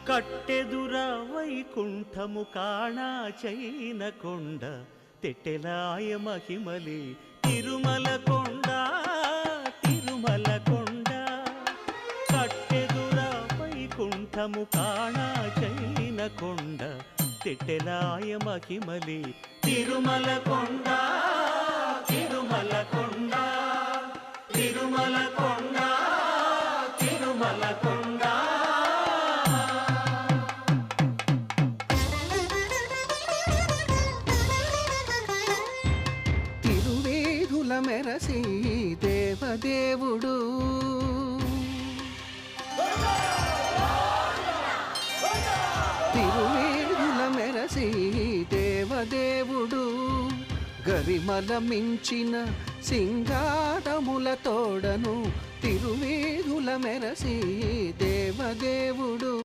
కట్టెదుర వైకుంఠము కాణా చైన కొండ తెట్టెలాయ మహిమలి తిరుమల కొండ తిరుమల కొండ కట్టెదుర వైకుంఠము కాణా చైన కొండ తెట్టెలాయ మహిమలి తిరుమల కొండ తిరుమల కొండ తిరుమల కొండ తిరుమల కొండ తిరువేధుల మెరసి దేవదేవుడు తిరువేధుల మెరసి దేవదేవుడు గరిమల మించిన సింగారముల తోడను తిరువేధుల మెరసి దేవదేవుడు